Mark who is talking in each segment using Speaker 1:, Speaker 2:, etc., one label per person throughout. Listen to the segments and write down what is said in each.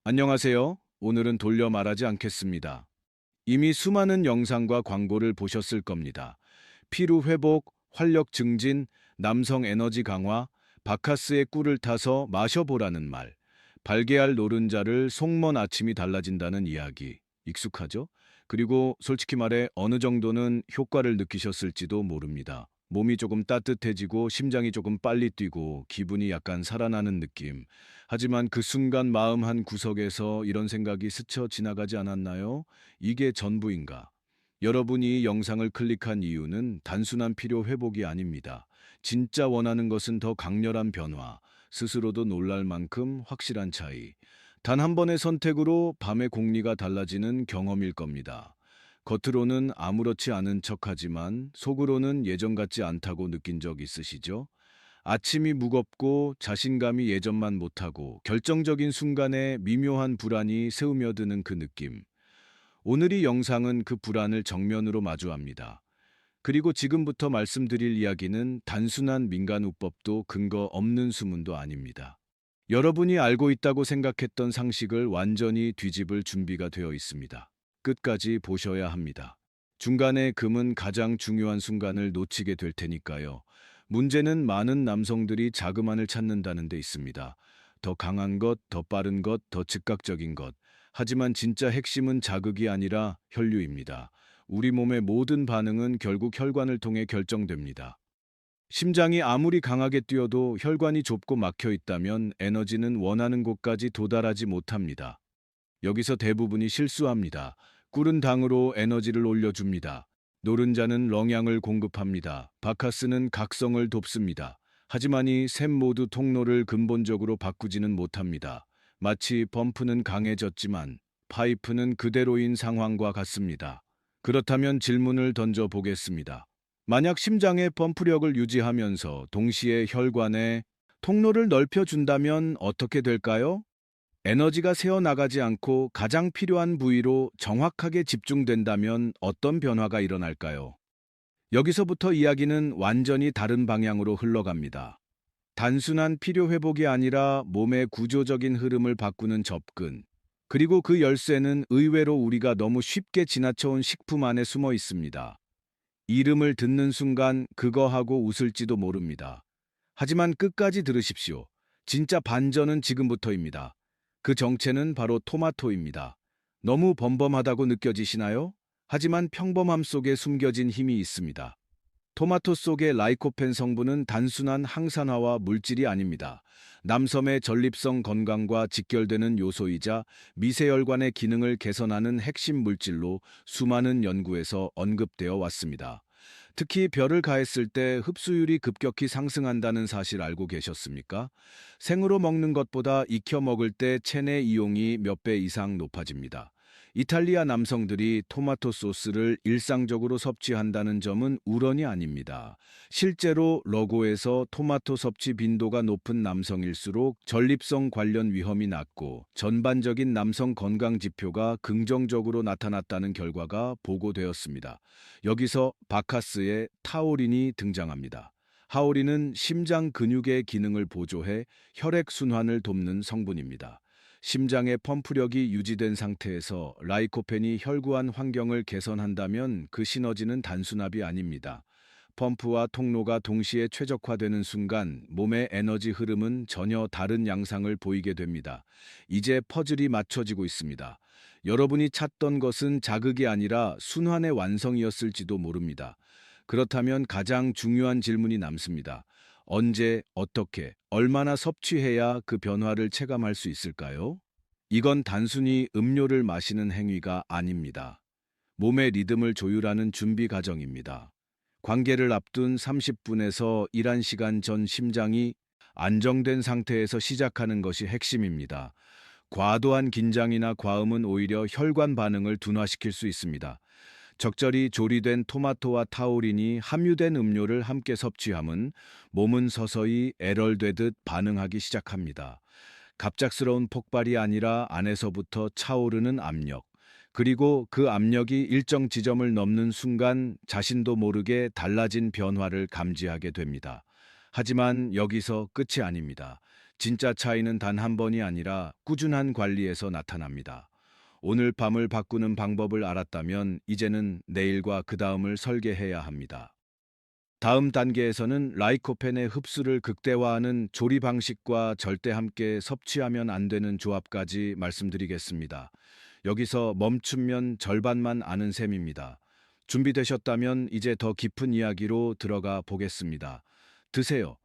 Speaker 1: 안녕하세요. 오늘은 돌려 말하지 않겠습니다. 이미 수많은 영상과 광고를 보셨을 겁니다. 피로 회복, 활력 증진, 남성 에너지 강화, 바카스의 꿀을 타서 마셔보라는 말, 발개할 노른자를 속먼 아침이 달라진다는 이야기. 익숙하죠? 그리고 솔직히 말해 어느 정도는 효과를 느끼셨을지도 모릅니다. 몸이 조금 따뜻해지고 심장이 조금 빨리 뛰고 기분이 약간 살아나는 느낌. 하지만 그 순간 마음 한 구석에서 이런 생각이 스쳐 지나가지 않았나요? 이게 전부인가? 여러분이 이 영상을 클릭한 이유는 단순한 필요 회복이 아닙니다. 진짜 원하는 것은 더 강렬한 변화, 스스로도 놀랄 만큼 확실한 차이. 단 한 번의 선택으로 밤의 공리가 달라지는 경험일 겁니다. 겉으로는 아무렇지 않은 척하지만 속으로는 예전 같지 않다고 느낀 적 있으시죠? 아침이 무겁고 자신감이 예전만 못하고 결정적인 순간에 미묘한 불안이 스며드는 그 느낌. 오늘 이 영상은 그 불안을 정면으로 마주합니다. 그리고 지금부터 말씀드릴 이야기는 단순한 민간요법도 근거 없는 수문도 아닙니다. 여러분이 알고 있다고 생각했던 상식을 완전히 뒤집을 준비가 되어 있습니다. 끝까지 보셔야 합니다. 중간에 금은 가장 중요한 순간을 놓치게 될 테니까요. 문제는 많은 남성들이 자그만을 찾는다는 데 있습니다. 더 강한 것, 더 빠른 것, 더 즉각적인 것. 하지만 진짜 핵심은 자극이 아니라 혈류입니다. 우리 몸의 모든 반응은 결국 혈관을 통해 결정됩니다. 심장이 아무리 강하게 뛰어도 혈관이 좁고 막혀 있다면 에너지는 원하는 곳까지 도달하지 못합니다. 여기서 대부분이 실수합니다. 꿀은 당으로 에너지를 올려줍니다. 노른자는 영양을 공급합니다. 바카스는 각성을 돕습니다. 하지만 이 셋 모두 통로를 근본적으로 바꾸지는 못합니다. 마치 펌프는 강해졌지만 파이프는 그대로인 상황과 같습니다. 그렇다면 질문을 던져 보겠습니다. 만약 심장의 펌프력을 유지하면서 동시에 혈관의 통로를 넓혀준다면 어떻게 될까요? 에너지가 새어나가지 않고 가장 필요한 부위로 정확하게 집중된다면 어떤 변화가 일어날까요? 여기서부터 이야기는 완전히 다른 방향으로 흘러갑니다. 단순한 필요 회복이 아니라 몸의 구조적인 흐름을 바꾸는 접근. 그리고 그 열쇠는 의외로 우리가 너무 쉽게 지나쳐온 식품 안에 숨어 있습니다. 이름을 듣는 순간 그거 하고 웃을지도 모릅니다. 하지만 끝까지 들으십시오. 진짜 반전은 지금부터입니다. 그 정체는 바로 토마토입니다. 너무 범범하다고 느껴지시나요? 하지만 평범함 속에 숨겨진 힘이 있습니다. 토마토 속의 라이코펜 성분은 단순한 항산화와 물질이 아닙니다. 남섬의 전립선 건강과 직결되는 요소이자 미세혈관의 기능을 개선하는 핵심 물질로 수많은 연구에서 언급되어 왔습니다. 특히 별을 가했을 때 흡수율이 급격히 상승한다는 사실 알고 계셨습니까? 생으로 먹는 것보다 익혀 먹을 때 체내 이용이 몇 배 이상 높아집니다. 이탈리아 남성들이 토마토 소스를 일상적으로 섭취한다는 점은 우런이 아닙니다. 실제로 러고에서 토마토 섭취 빈도가 높은 남성일수록 전립선 관련 위험이 낮고 전반적인 남성 건강 지표가 긍정적으로 나타났다는 결과가 보고되었습니다. 여기서 바카스의 타우린이 등장합니다. 하오린은 심장 근육의 기능을 보조해 혈액 순환을 돕는 성분입니다. 심장의 펌프력이 유지된 상태에서 라이코펜이 혈구안 환경을 개선한다면 그 시너지는 단순합이 아닙니다. 펌프와 통로가 동시에 최적화되는 순간 몸의 에너지 흐름은 전혀 다른 양상을 보이게 됩니다. 이제 퍼즐이 맞춰지고 있습니다. 여러분이 찾던 것은 자극이 아니라 순환의 완성이었을지도 모릅니다. 그렇다면 가장 중요한 질문이 남습니다. 언제, 어떻게, 얼마나 섭취해야 그 변화를 체감할 수 있을까요? 이건 단순히 음료를 마시는 행위가 아닙니다. 몸의 리듬을 조율하는 준비 과정입니다. 관계를 앞둔 30분에서 1시간 전 심장이 안정된 상태에서 시작하는 것이 핵심입니다. 과도한 긴장이나 과음은 오히려 혈관 반응을 둔화시킬 수 있습니다. 적절히 조리된 토마토와 타우린이 함유된 음료를 함께 섭취함은 몸은 서서히 애럴되듯 반응하기 시작합니다. 갑작스러운 폭발이 아니라 안에서부터 차오르는 압력. 그리고 그 압력이 일정 지점을 넘는 순간 자신도 모르게 달라진 변화를 감지하게 됩니다. 하지만 여기서 끝이 아닙니다. 진짜 차이는 단 한 번이 아니라 꾸준한 관리에서 나타납니다. 오늘 밤을 바꾸는 방법을 알았다면 이제는 내일과 그 다음을 설계해야 합니다. 다음 단계에서는 라이코펜의 흡수를 극대화하는 조리 방식과 절대 함께 섭취하면 안 되는 조합까지 말씀드리겠습니다. 여기서 멈추면 절반만 아는 셈입니다. 준비되셨다면 이제 더 깊은 이야기로 들어가 보겠습니다. 드세요.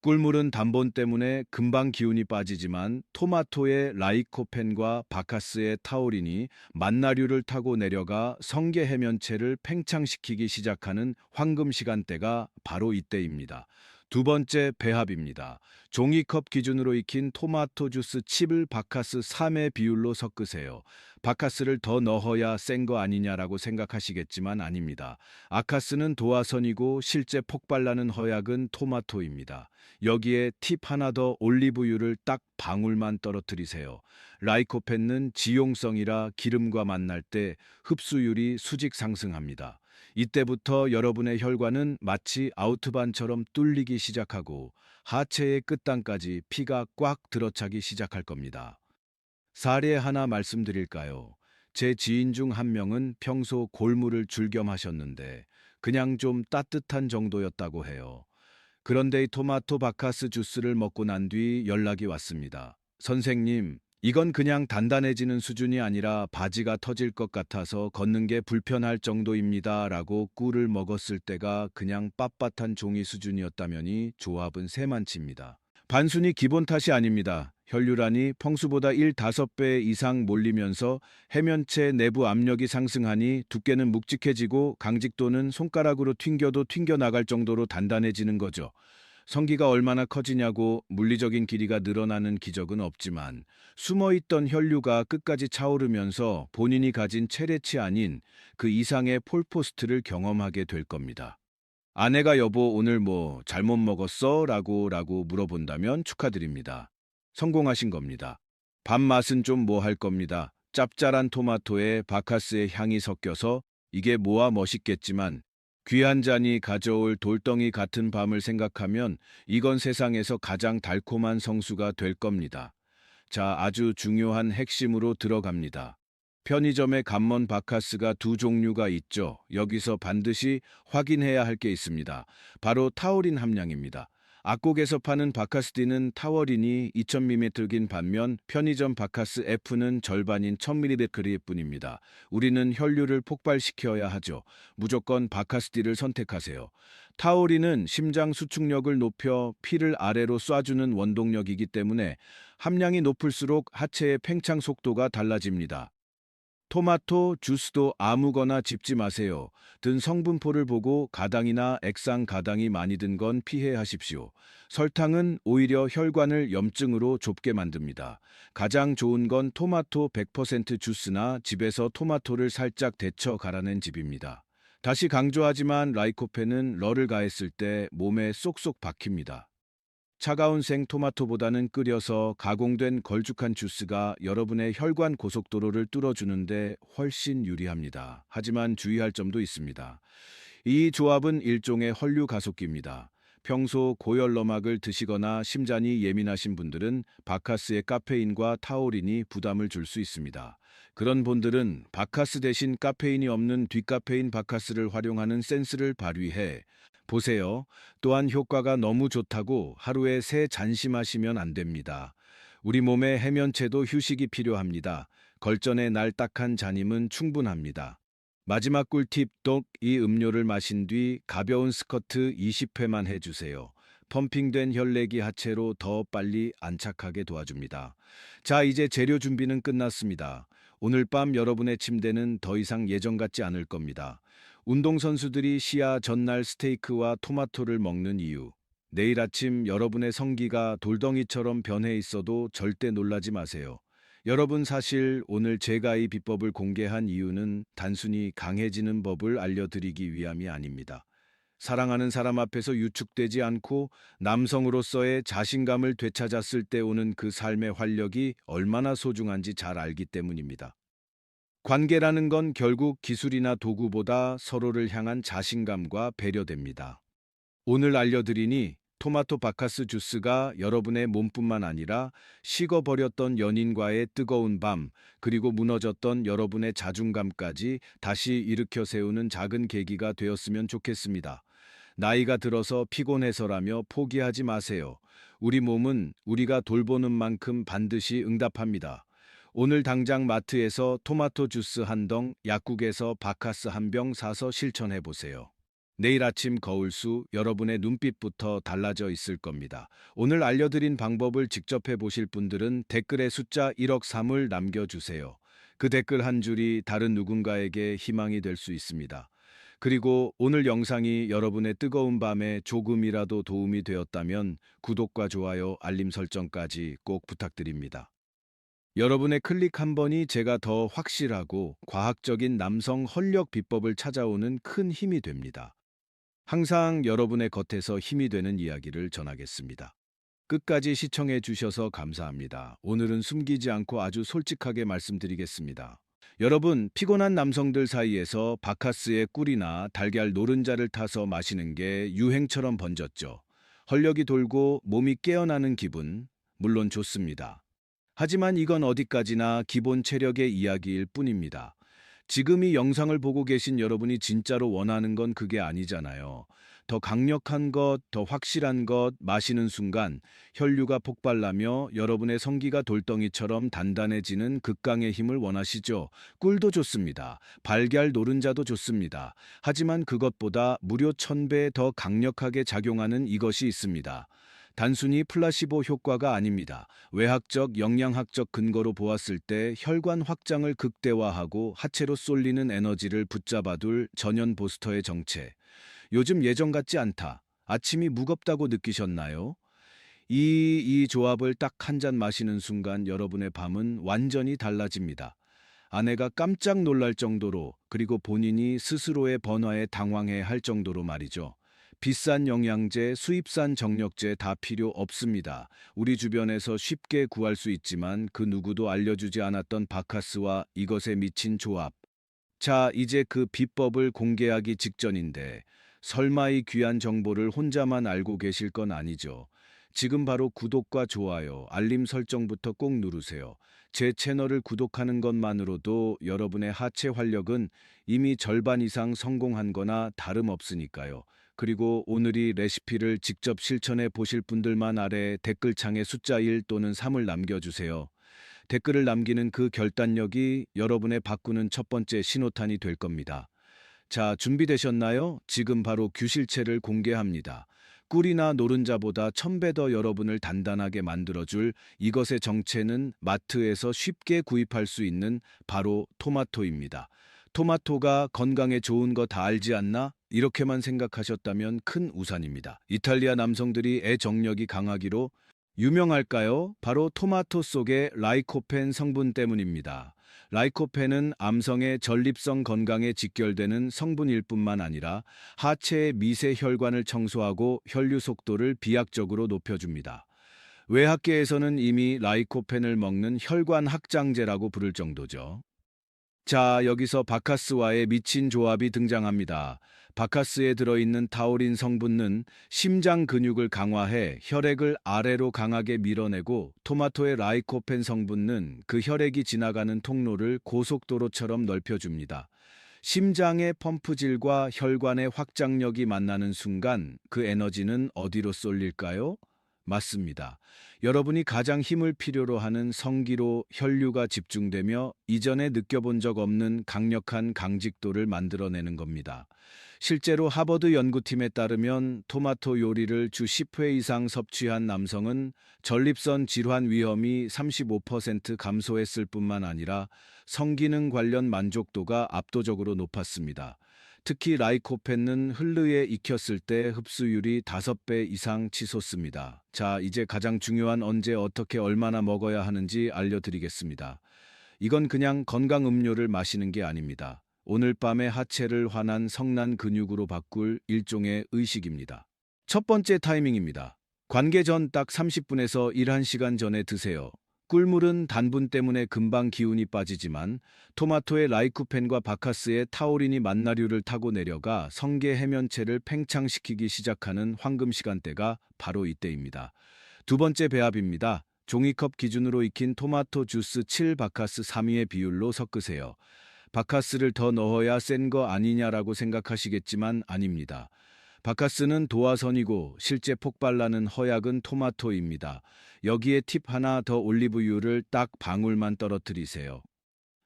Speaker 1: 꿀물은 단본 때문에 금방 기운이 빠지지만 토마토의 라이코펜과 바카스의 타우린이 만나류를 타고 내려가 성게 해면체를 팽창시키기 시작하는 황금 시간대가 바로 이때입니다. 두 번째 배합입니다. 종이컵 기준으로 익힌 토마토 주스 칩을 바카스 3의 비율로 섞으세요. 바카스를 더 넣어야 센 거 아니냐라고 생각하시겠지만 아닙니다. 아카스는 도화선이고 실제 폭발나는 허약은 토마토입니다. 여기에 팁 하나 더 올리브유를 딱 방울만 떨어뜨리세요. 라이코펜은 지용성이라 기름과 만날 때 흡수율이 수직 상승합니다. 이때부터 여러분의 혈관은 마치 아우트반처럼 뚫리기 시작하고 하체의 끝단까지 피가 꽉 들어차기 시작할 겁니다. 사례 하나 말씀드릴까요? 제 지인 중 한 명은 평소 골무를 즐겨 마셨는데 그냥 좀 따뜻한 정도였다고 해요. 그런데 이 토마토 바카스 주스를 먹고 난 뒤 연락이 왔습니다. 선생님, 이건 그냥 단단해지는 수준이 아니라 바지가 터질 것 같아서 걷는 게 불편할 정도입니다. 라고 꿀을 먹었을 때가 그냥 빳빳한 종이 수준이었다면이 조합은 세만치입니다. 단순히 기본 탓이 아닙니다. 혈류란이 평소보다 1~5배 이상 몰리면서 해면체 내부 압력이 상승하니 두께는 묵직해지고 강직도는 손가락으로 튕겨도 튕겨나갈 정도로 단단해지는 거죠. 성기가 얼마나 커지냐고 물리적인 길이가 늘어나는 기적은 없지만 숨어있던 혈류가 끝까지 차오르면서 본인이 가진 체래치 아닌 그 이상의 폴포스트를 경험하게 될 겁니다. 아내가 여보 오늘 뭐 잘못 먹었어? 라고 물어본다면 축하드립니다. 성공하신 겁니다. 밥 맛은 좀 뭐 할 겁니다. 짭짤한 토마토에 바카스의 향이 섞여서 이게 뭐아 멋있겠지만 귀 한 잔이 가져올 돌덩이 같은 밤을 생각하면 이건 세상에서 가장 달콤한 성수가 될 겁니다. 자, 아주 중요한 핵심으로 들어갑니다. 편의점에 감몬 바카스가 두 종류가 있죠. 여기서 반드시 확인해야 할 게 있습니다. 바로 타우린 함량입니다. 악곡에서 파는 바카스D는 타워린이 2000mg인 반면 편의점 바카스 F는 절반인 1000mg일 뿐입니다. 우리는 혈류를 폭발시켜야 하죠. 무조건 바카스D를 선택하세요. 타우린은 심장 수축력을 높여 피를 아래로 쏴주는 원동력이기 때문에 함량이 높을수록 하체의 팽창 속도가 달라집니다. 토마토 주스도 아무거나 집지 마세요. 든 성분표를 보고 가당이나 액상 가당이 많이 든 건 피해 하십시오. 설탕은 오히려 혈관을 염증으로 좁게 만듭니다. 가장 좋은 건 토마토 100% 주스나 집에서 토마토를 살짝 데쳐 갈아낸 즙입니다. 다시 강조하지만 라이코펜은 럴을 가했을 때 몸에 쏙쏙 박힙니다. 차가운 생토마토보다는 끓여서 가공된 걸쭉한 주스가 여러분의 혈관 고속도로를 뚫어주는데 훨씬 유리합니다. 하지만 주의할 점도 있습니다. 이 조합은 일종의 혈류 가속기입니다. 평소 고열너막을 드시거나 심장이 예민하신 분들은 바카스의 카페인과 타우린이 부담을 줄 수 있습니다. 그런 분들은 바카스 대신 카페인이 없는 디카페인 바카스를 활용하는 센스를 발휘해 보세요. 또한 효과가 너무 좋다고 하루에 3잔씩 마시면 안 됩니다. 우리 몸의 해면체도 휴식이 필요합니다. 걸전의 날 딱 한 잔이면 충분합니다. 마지막 꿀팁 이 음료를 마신 뒤 가벼운 스쿼트 20회만 해주세요. 펌핑된 혈내기 하체로 더 빨리 안착하게 도와줍니다. 자, 이제 재료 준비는 끝났습니다. 오늘 밤 여러분의 침대는 더 이상 예전 같지 않을 겁니다. 운동선수들이 시야 전날 스테이크와 토마토를 먹는 이유. 내일 아침 여러분의 성기가 돌덩이처럼 변해 있어도 절대 놀라지 마세요. 여러분 사실 오늘 제가 이 비법을 공개한 이유는 단순히 강해지는 법을 알려드리기 위함이 아닙니다. 사랑하는 사람 앞에서 유축되지 않고 남성으로서의 자신감을 되찾았을 때 오는 그 삶의 활력이 얼마나 소중한지 잘 알기 때문입니다. 관계라는 건 결국 기술이나 도구보다 서로를 향한 자신감과 배려됩니다. 오늘 알려드리니 토마토 바카스 주스가 여러분의 몸뿐만 아니라 식어버렸던 연인과의 뜨거운 밤, 그리고 무너졌던 여러분의 자존감까지 다시 일으켜 세우는 작은 계기가 되었으면 좋겠습니다. 나이가 들어서 피곤해서라며 포기하지 마세요. 우리 몸은 우리가 돌보는 만큼 반드시 응답합니다. 오늘 당장 마트에서 토마토 주스 한 덩, 약국에서 바카스 한 병 사서 실천해 보세요. 내일 아침 거울수 여러분의 눈빛부터 달라져 있을 겁니다. 오늘 알려드린 방법을 직접 해보실 분들은 댓글에 숫자 1억 3을 남겨주세요. 그 댓글 한 줄이 다른 누군가에게 희망이 될 수 있습니다. 그리고 오늘 영상이 여러분의 뜨거운 밤에 조금이라도 도움이 되었다면 구독과 좋아요, 알림 설정까지 꼭 부탁드립니다. 여러분의 클릭 한 번이 제가 더 확실하고 과학적인 남성 활력 비법을 찾아오는 큰 힘이 됩니다. 항상 여러분의 겉에서 힘이 되는 이야기를 전하겠습니다. 끝까지 시청해 주셔서 감사합니다. 오늘은 숨기지 않고 아주 솔직하게 말씀드리겠습니다. 여러분, 피곤한 남성들 사이에서 바카스의 꿀이나 달걀 노른자를 타서 마시는 게 유행처럼 번졌죠. 활력이 돌고 몸이 깨어나는 기분, 물론 좋습니다. 하지만 이건 어디까지나 기본 체력의 이야기일 뿐입니다. 지금 이 영상을 보고 계신 여러분이 진짜로 원하는 건 그게 아니잖아요. 더 강력한 것, 더 확실한 것, 마시는 순간 혈류가 폭발나며 여러분의 성기가 돌덩이처럼 단단해지는 극강의 힘을 원하시죠? 꿀도 좋습니다. 달걀 노른자도 좋습니다. 하지만 그것보다 무려 1000배 더 강력하게 작용하는 이것이 있습니다. 단순히 플라시보 효과가 아닙니다. 외학적, 영양학적 근거로 보았을 때 혈관 확장을 극대화하고 하체로 쏠리는 에너지를 붙잡아둘 전연 보스터의 정체. 요즘 예전 같지 않다. 아침이 무겁다고 느끼셨나요? 이 조합을 딱 한 잔 마시는 순간 여러분의 밤은 완전히 달라집니다. 아내가 깜짝 놀랄 정도로, 그리고 본인이 스스로의 번화에 당황해 할 정도로 말이죠. 비싼 영양제, 수입산 정력제 다 필요 없습니다. 우리 주변에서 쉽게 구할 수 있지만 그 누구도 알려주지 않았던 바카스와 이것에 미친 조합. 자, 이제 그 비법을 공개하기 직전인데 설마 이 귀한 정보를 혼자만 알고 계실 건 아니죠. 지금 바로 구독과 좋아요, 알림 설정부터 꼭 누르세요. 제 채널을 구독하는 것만으로도 여러분의 하체 활력은 이미 절반 이상 성공한 거나 다름없으니까요. 그리고 오늘 이 레시피를 직접 실천해 보실 분들만 아래 댓글창에 숫자 1 또는 3을 남겨주세요. 댓글을 남기는 그 결단력이 여러분의 바꾸는 첫 번째 신호탄이 될 겁니다. 자, 준비되셨나요? 지금 바로 규실체를 공개합니다. 꿀이나 노른자보다 1000배 더 여러분을 단단하게 만들어줄 이것의 정체는 마트에서 쉽게 구입할 수 있는 바로 토마토입니다. 토마토가 건강에 좋은 거 다 알지 않나? 이렇게만 생각하셨다면 큰 우산입니다. 이탈리아 남성들이 애정력이 강하기로 유명할까요? 바로 토마토 속의 라이코펜 성분 때문입니다. 라이코펜은 암성의 전립선 건강에 직결되는 성분일 뿐만 아니라 하체의 미세 혈관을 청소하고 혈류 속도를 비약적으로 높여줍니다. 외학계에서는 이미 라이코펜을 먹는 혈관 확장제라고 부를 정도죠. 자, 여기서 바카스와의 미친 조합이 등장합니다. 바카스에 들어있는 타우린 성분은 심장 근육을 강화해 혈액을 아래로 강하게 밀어내고, 토마토의 라이코펜 성분은 그 혈액이 지나가는 통로를 고속도로처럼 넓혀줍니다. 심장의 펌프질과 혈관의 확장력이 만나는 순간 그 에너지는 어디로 쏠릴까요? 맞습니다. 여러분이 가장 힘을 필요로 하는 성기로 혈류가 집중되며 이전에 느껴본 적 없는 강력한 강직도를 만들어내는 겁니다. 실제로 하버드 연구팀에 따르면 토마토 요리를 주 10회 이상 섭취한 남성은 전립선 질환 위험이 35% 감소했을 뿐만 아니라 성기능 관련 만족도가 압도적으로 높았습니다. 특히 라이코펜은 흘르에 익혔을 때 흡수율이 5배 이상 치솟습니다. 자, 이제 가장 중요한 언제 어떻게 얼마나 먹어야 하는지 알려드리겠습니다. 이건 그냥 건강 음료를 마시는 게 아닙니다. 오늘 밤의 하체를 환한 성난 근육으로 바꿀 일종의 의식입니다. 첫 번째 타이밍입니다. 관계 전 딱 30분에서 1~1시간 전에 드세요. 꿀물은 단분 때문에 금방 기운이 빠지지만 토마토의 라이코펜과 바카스의 타우린이 만나류를 타고 내려가 성게 해면체를 팽창시키기 시작하는 황금 시간대가 바로 이때입니다. 두 번째 배합입니다. 종이컵 기준으로 익힌 토마토 주스 7 바카스 3위의 비율로 섞으세요. 바카스를 더 넣어야 센 거 아니냐라고 생각하시겠지만 아닙니다. 바카스는 도화선이고 실제 폭발나는 허약은 토마토입니다. 여기에 팁 하나 더 올리브유를 딱 방울만 떨어뜨리세요.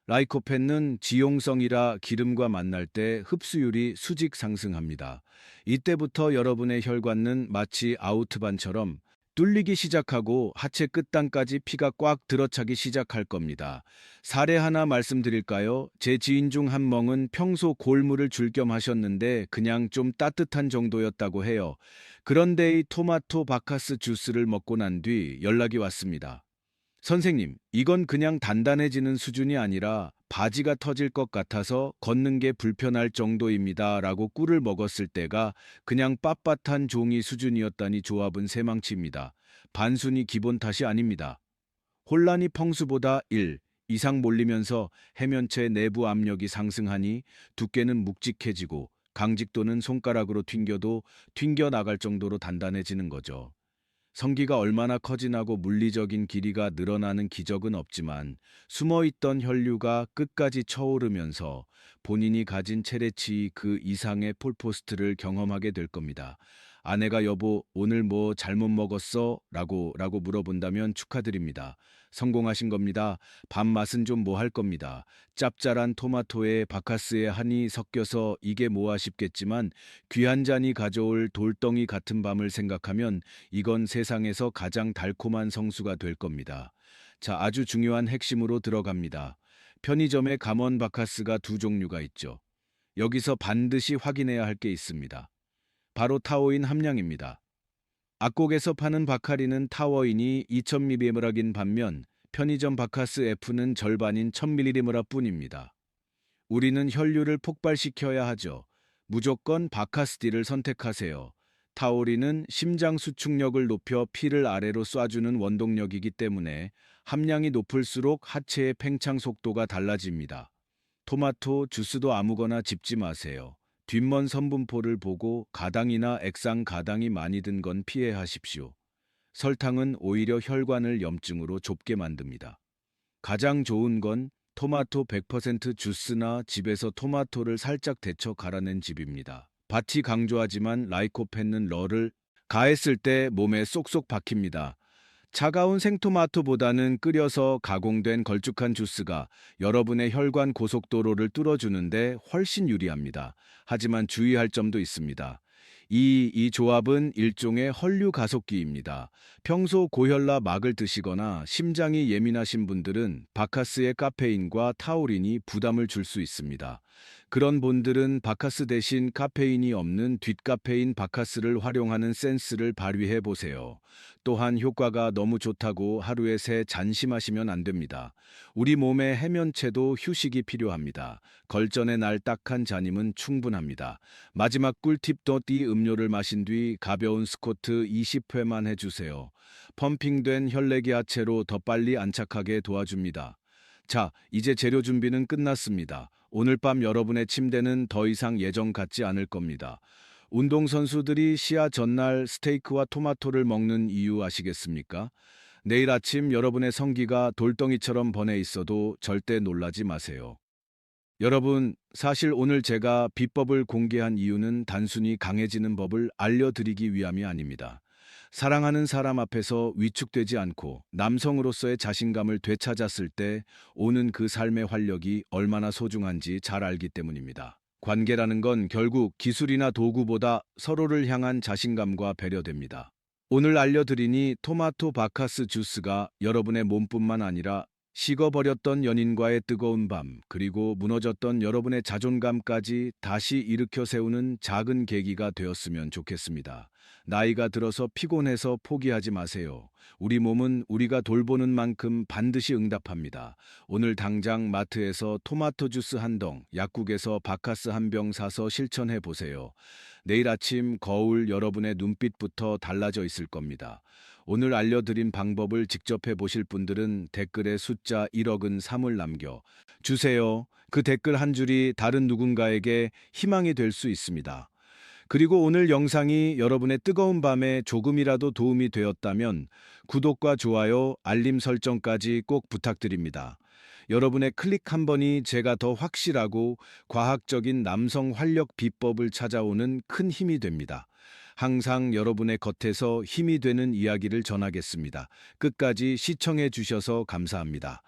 Speaker 1: 라이코펜은 지용성이라 기름과 만날 때 흡수율이 수직 상승합니다. 이때부터 여러분의 혈관은 마치 아우트반처럼 뚫리기 시작하고 하체 끝단까지 피가 꽉 들어차기 시작할 겁니다. 사례 하나 말씀드릴까요? 제 지인 중 한 멍은 평소 골물을 줄 겸 하셨는데 그냥 좀 따뜻한 정도였다고 해요. 그런데 이 토마토 바카스 주스를 먹고 난 뒤 연락이 왔습니다. 선생님, 이건 그냥 단단해지는 수준이 아니라 바지가 터질 것 같아서 걷는 게 불편할 정도입니다. 라고 꿀을 먹었을 때가 그냥 빳빳한 종이 수준이었다니 조합은 새망치입니다. 반순이 기본 탓이 아닙니다. 혼란이 평수보다 1 이상 몰리면서 해면체 내부 압력이 상승하니 두께는 묵직해지고 강직도는 손가락으로 튕겨도 튕겨 나갈 정도로 단단해지는 거죠. 성기가 얼마나 커지나고 물리적인 길이가 늘어나는 기적은 없지만 숨어있던 혈류가 끝까지 차오르면서 본인이 가진 체레치 그 이상의 폴포스트를 경험하게 될 겁니다. 아내가 여보, 오늘 뭐 잘못 먹었어? 라고 물어본다면 축하드립니다. 성공하신 겁니다. 밥 맛은 좀 뭐 할 겁니다. 짭짤한 토마토에 바카스에 한이 섞여서 이게 뭐아 싶겠지만 귀한 잔이 가져올 돌덩이 같은 밤을 생각하면 이건 세상에서 가장 달콤한 성수가 될 겁니다. 자, 아주 중요한 핵심으로 들어갑니다. 편의점에 감원 바카스가 두 종류가 있죠. 여기서 반드시 확인해야 할 게 있습니다. 바로 타오인 함량입니다. 악곡에서 파는 바카리는 타워인이 2000mg인 반면 편의점 바카스 F는 절반인 1000mg 뿐입니다. 우리는 혈류를 폭발시켜야 하죠. 무조건 바카스디를 선택하세요. 타우린은 심장 수축력을 높여 피를 아래로 쏴주는 원동력이기 때문에 함량이 높을수록 하체의 팽창 속도가 달라집니다. 토마토 주스도 아무거나 집지 마세요. 뒷먼 선분포를 보고 가당이나 액상 가당이 많이 든 건 피해하십시오. 설탕은 오히려 혈관을 염증으로 좁게 만듭니다. 가장 좋은 건 토마토 100% 주스나 집에서 토마토를 살짝 데쳐 갈아낸 즙입니다. 밭이 강조하지만 라이코펜은 럴을 가했을 때 몸에 쏙쏙 박힙니다. 차가운 생토마토보다는 끓여서 가공된 걸쭉한 주스가 여러분의 혈관 고속도로를 뚫어주는데 훨씬 유리합니다. 하지만 주의할 점도 있습니다. 이 조합은 일종의 헐류 가속기입니다. 평소 고혈라 막을 드시거나 심장이 예민하신 분들은 바카스의 카페인과 타우린이 부담을 줄 수 있습니다. 그런 분들은 바카스 대신 카페인이 없는 뒷카페인 바카스를 활용하는 센스를 발휘해 보세요. 또한 효과가 너무 좋다고 하루에 3잔 마시면 안 됩니다. 우리 몸의 해면체도 휴식이 필요합니다. 걸전의 날 딱 한 잔이면 충분합니다. 마지막 꿀팁도 띠 음료를 마신 뒤 가벼운 스쿼트 20회만 해주세요. 펌핑된 혈내기 하체로 더 빨리 안착하게 도와줍니다. 자, 이제 재료 준비는 끝났습니다. 오늘 밤 여러분의 침대는 더 이상 예전 같지 않을 겁니다. 운동선수들이 시합 전날 스테이크와 토마토를 먹는 이유 아시겠습니까? 내일 아침 여러분의 성기가 돌덩이처럼 번에 있어도 절대 놀라지 마세요. 여러분, 사실 오늘 제가 비법을 공개한 이유는 단순히 강해지는 법을 알려드리기 위함이 아닙니다. 사랑하는 사람 앞에서 위축되지 않고 남성으로서의 자신감을 되찾았을 때 오는 그 삶의 활력이 얼마나 소중한지 잘 알기 때문입니다. 관계라는 건 결국 기술이나 도구보다 서로를 향한 자신감과 배려됩니다. 오늘 알려드리니 토마토 바카스 주스가 여러분의 몸뿐만 아니라 식어버렸던 연인과의 뜨거운 밤, 그리고 무너졌던 여러분의 자존감까지 다시 일으켜 세우는 작은 계기가 되었으면 좋겠습니다. 나이가 들어서 피곤해서 포기하지 마세요. 우리 몸은 우리가 돌보는 만큼 반드시 응답합니다. 오늘 당장 마트에서 토마토 주스 한 덩, 약국에서 바카스 한 병 사서 실천해 보세요. 내일 아침 거울 여러분의 눈빛부터 달라져 있을 겁니다. 오늘 알려드린 방법을 직접 해보실 분들은 댓글에 숫자 1억은 3을 남겨 주세요. 그 댓글 한 줄이 다른 누군가에게 희망이 될 수 있습니다. 그리고 오늘 영상이 여러분의 뜨거운 밤에 조금이라도 도움이 되었다면 구독과 좋아요, 알림 설정까지 꼭 부탁드립니다. 여러분의 클릭 한 번이 제가 더 확실하고 과학적인 남성 활력 비법을 찾아오는 큰 힘이 됩니다. 항상 여러분의 겉에서 힘이 되는 이야기를 전하겠습니다. 끝까지 시청해 주셔서 감사합니다.